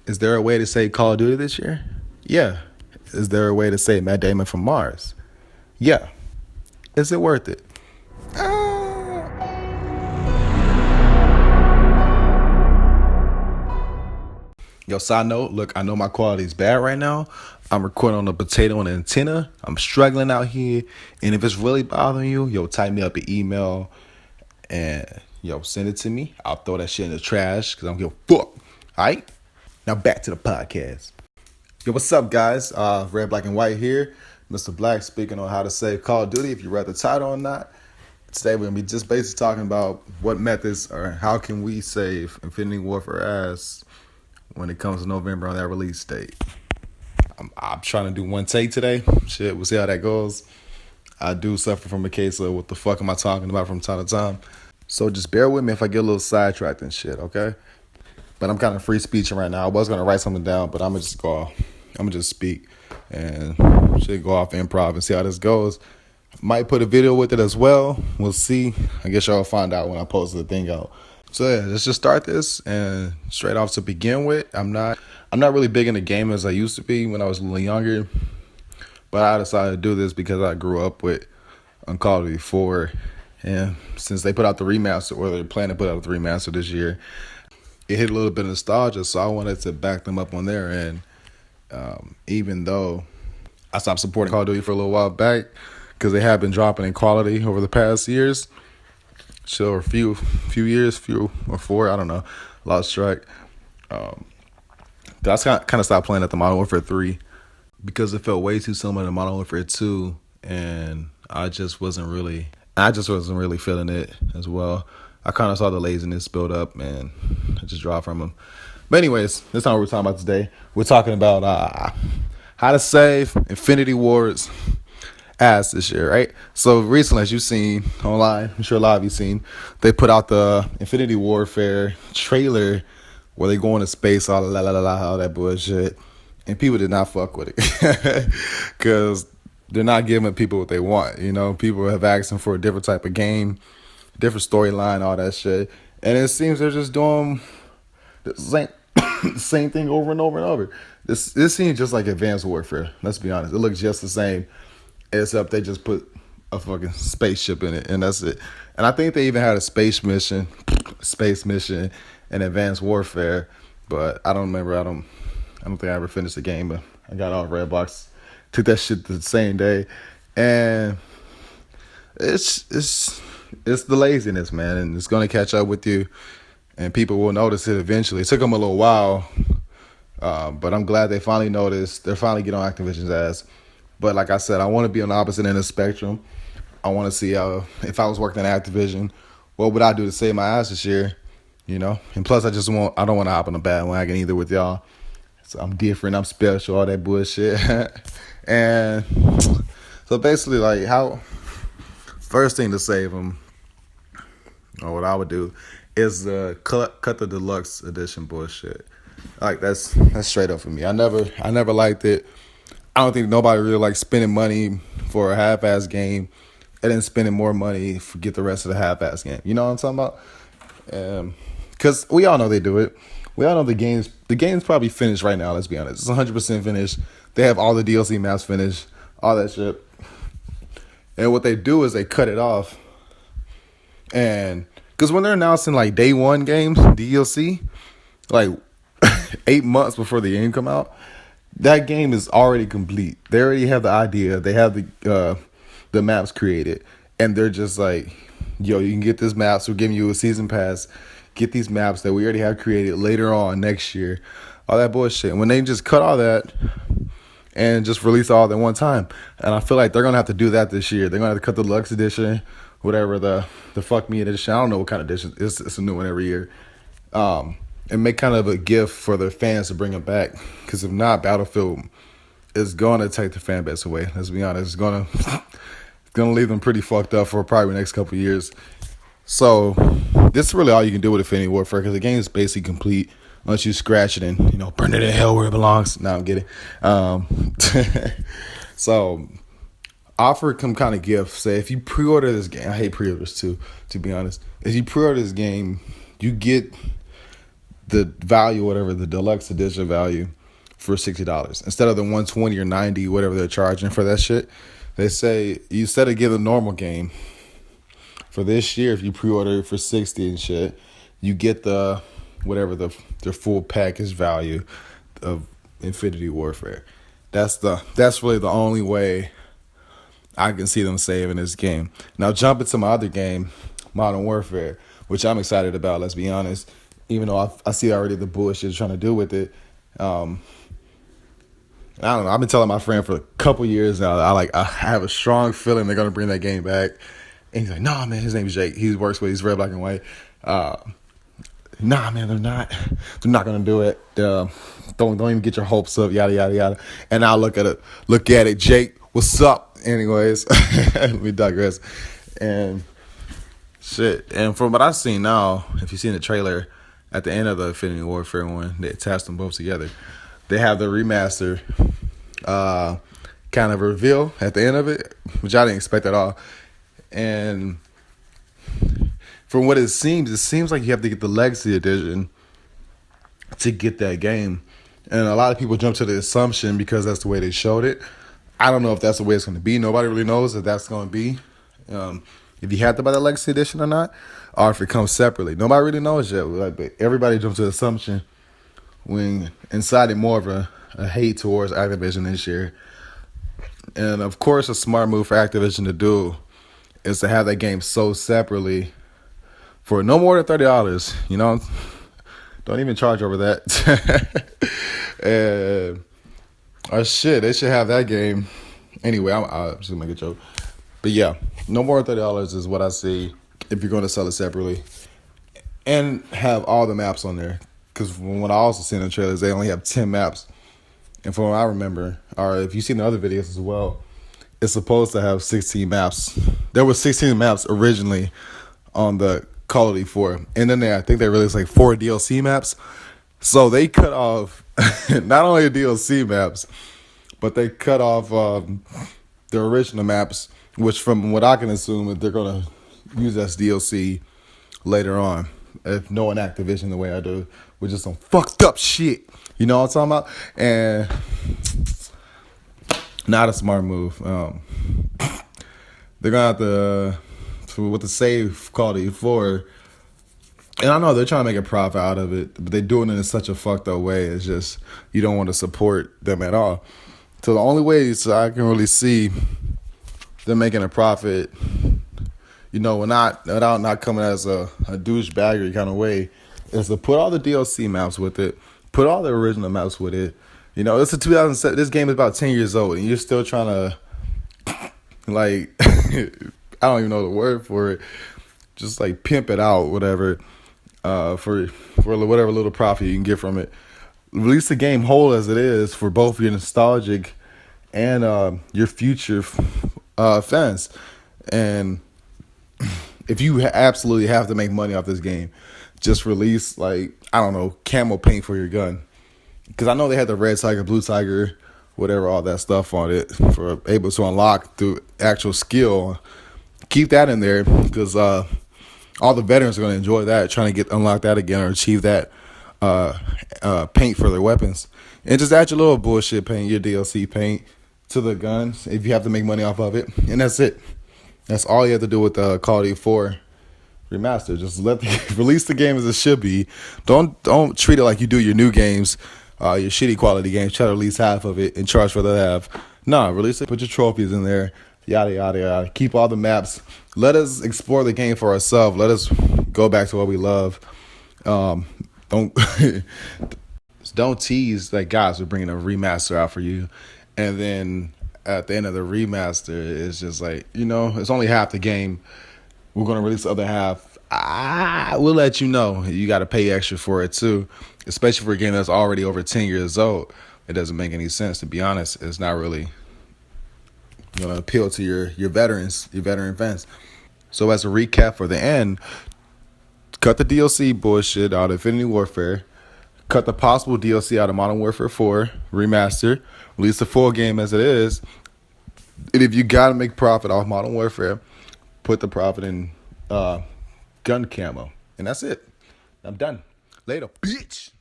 Is there a way to say Call of Duty this year? Yeah. Is there a way to say Matt Damon from Mars? Yeah. Is it worth it? Yo, side note, look, I know my quality is bad right now. I'm recording on a potato and an antenna. I'm struggling out here. And if it's really bothering you, yo, type me up an email and, yo, send it to me. I'll throw that shit in the trash because I don't give a fuck. All right? Now back to the podcast. Yo, what's up, guys? Red, Black, and White here. Mr. Black speaking on how to save Call of Duty, if you read the title or not. Today we're going to be just basically talking about what methods or how can we save Infinity Warfare as when it comes to November on that release date. I'm trying to do one take today. Shit, we'll see how that goes. I do suffer from a case of what the fuck am I talking about from time to time. So just bear with me if I get a little sidetracked and shit, okay? But I'm kind of free speeching right now. I was going to write something down, but I'm going to just speak and should go off improv and see how this goes. Might put a video with it as well. We'll see. I guess y'all will find out when I post the thing out. So yeah, let's just start this. And straight off to begin with, I'm not really big into gaming as I used to be when I was a little younger. But I decided to do this because I grew up with Call of Duty 4. And since they put out the remaster, or they're planning to put out the remaster this year, it hit a little bit of nostalgia. So I wanted to back them up on there. And even though I stopped supporting Call of Duty for a little while back, because they have been dropping in quality over the past years. So a few or four, I don't know, lost track. I kind of stopped playing at the Modern Warfare 3 because it felt way too similar to Modern Warfare 2, and I just wasn't really feeling it as well. I kind of saw the laziness build up, and I just dropped from them. But anyways, that's not what we're talking about today. We're talking about how to save Infinity Ward's ass this year, right? So recently, as you've seen online, I'm sure a lot of you seen, they put out the Infinity Warfare trailer where they go into space, all that bullshit, and people did not fuck with it because they're not giving people what they want. You know, people have asked them for a different type of game, different storyline, all that shit, and it seems they're just doing the same thing over and over and over. This seems just like Advanced Warfare. Let's be honest, it looks just the same. Except they just put a fucking spaceship in it, and that's it. And I think they even had a space mission in Advanced Warfare, but I don't remember. I don't think I ever finished the game, but I got all Redbox. Took that shit the same day, and it's the laziness, man, and it's gonna catch up with you, and people will notice it eventually. It took them a little while, but I'm glad they finally noticed. They're finally getting on Activision's ass. But like I said, I want to be on the opposite end of the spectrum. I want to see if I was working at Activision, what would I do to save my ass this year? You know? And plus, I don't want to hop on the bandwagon either with y'all. So I'm different, I'm special, all that bullshit. And so basically, like, first thing to save them, or what I would do, is cut the deluxe edition bullshit. Like, that's straight up for me. I never liked it. I don't think nobody really likes spending money for a half-ass game and then spending more money to get the rest of the half-ass game. You know what I'm talking about? Because we all know they do it. We all know the game's probably finished right now, let's be honest. It's 100% finished. They have all the DLC maps finished, all that shit. And what they do is they cut it off. And because when they're announcing like day one games, DLC, like 8 months before the game come out, that game is already complete. They already have the idea. They have the maps created. And they're just like, yo, you can get this maps. We're giving you a season pass. Get these maps that we already have created later on next year. All that bullshit. When they just cut all that and just release all at one time. And I feel like they're going to have to do that this year. They're going to have to cut the deluxe edition, whatever the fuck me edition. I don't know what kind of edition. It's a new one every year. And make kind of a gift for their fans to bring them back. Because if not, Battlefield is going to take the fan base away. Let's be honest. It's going to leave them pretty fucked up for probably the next couple of years. So this is really all you can do with Infinity Warfare because the game is basically complete unless you scratch it and, burn it in hell where it belongs. No, I'm kidding. So offer some kind of gift. Say if you pre-order this game, I hate pre-orders too, to be honest. If you pre-order this game, you get the value, whatever the deluxe edition value, for $60 instead of the 120 or 90, whatever they're charging for that shit. They say you instead of getting a normal game for this year, if you pre-order it for 60 and shit, you get the whatever the full package value of Infinity Warfare. That's really the only way I can see them saving this game. Now jump into my other game, Modern Warfare, which I'm excited about. Let's be honest, even though I see already the bullshit trying to do with it. I don't know. I've been telling my friend for a couple years now. I have a strong feeling they're gonna bring that game back. And he's like, "Nah, man. His name's Jake. He works with. He's red, black, and white. Nah, man. They're not. They're not gonna do it. Don't even get your hopes up. Yada yada yada." And I look at it. Jake, what's up? Anyways, let me digress. And shit. And from what I've seen now, if you've seen the trailer at the end of the Infinity Warfare one, they attached them both together. They have the remaster kind of reveal at the end of it, which I didn't expect at all. And from what it seems like you have to get the Legacy Edition to get that game. And a lot of people jump to the assumption because that's the way they showed it. I don't know if that's the way it's going to be. Nobody really knows if that's going to be. If you have to buy the Legacy Edition or not, or if it comes separately. Nobody really knows yet. But everybody jumps to the assumption when inside it more of a hate towards Activision this year. And of course, a smart move for Activision to do is to have that game sold separately for no more than $30. You know, don't even charge over that. And shit, they should have that game anyway. I'm just gonna make a joke, but yeah, no more than $30 is what I see if you're going to sell it separately, and have all the maps on there. Because from what I also seen in the trailers, they only have 10 maps. And from what I remember, or if you've seen the other videos as well, it's supposed to have 16 maps. There were 16 maps originally on the Call of Duty 4. And then I think they released like 4 DLC maps. So they cut off not only the DLC maps, but they cut off the original maps, which from what I can assume they're going to use as DLC later on. If knowing Activision the way I do, which is some fucked up shit. You know what I'm talking about? And not a smart move. They're going to have to, with the save Call of Duty 4, and I know they're trying to make a profit out of it, but they're doing it in such a fucked up way. It's just, you don't want to support them at all. So the only ways I can really see them making a profit, you know, without not coming as a douchebaggery kind of way, is to put all the DLC maps with it, put all the original maps with it. You know, it's a 2007. This game is about 10 years old, and you're still trying to, like, I don't even know the word for it, just like pimp it out, whatever, for whatever little profit you can get from it. Release the game whole as it is for both your nostalgic and your future fans. And if you absolutely have to make money off this game, just release, like, I don't know, camo paint for your gun. Because I know they had the red tiger, blue tiger, whatever, all that stuff on it for able to unlock through actual skill. Keep that in there because all the veterans are going to enjoy that, trying to unlock that again or achieve that paint for their weapons. And just add your little bullshit paint, your DLC paint to the guns if you have to make money off of it. And that's it. That's all you have to do with the Call of Duty 4 remaster. Just release the game as it should be. Don't treat it like you do your new games, your shitty quality games. Try to release half of it and charge for the half. No, release it. Put your trophies in there. Yada yada yada. Keep all the maps. Let us explore the game for ourselves. Let us go back to what we love. Don't tease like guys, we're bringing a remaster out for you, and then at the end of the remaster, it's just like, you know, it's only half the game. We're going to release the other half. We'll let you know. You got to pay extra for it, too. Especially for a game that's already over 10 years old. It doesn't make any sense, to be honest. It's not really going to appeal to your veterans, your veteran fans. So as a recap for the end, cut the DLC bullshit out of Infinity Warfare. Cut the possible DLC out of Modern Warfare 4. Remaster. Release the full game as it is. And if you got to make profit off Modern Warfare, put the profit in gun camo. And that's it. I'm done. Later, bitch.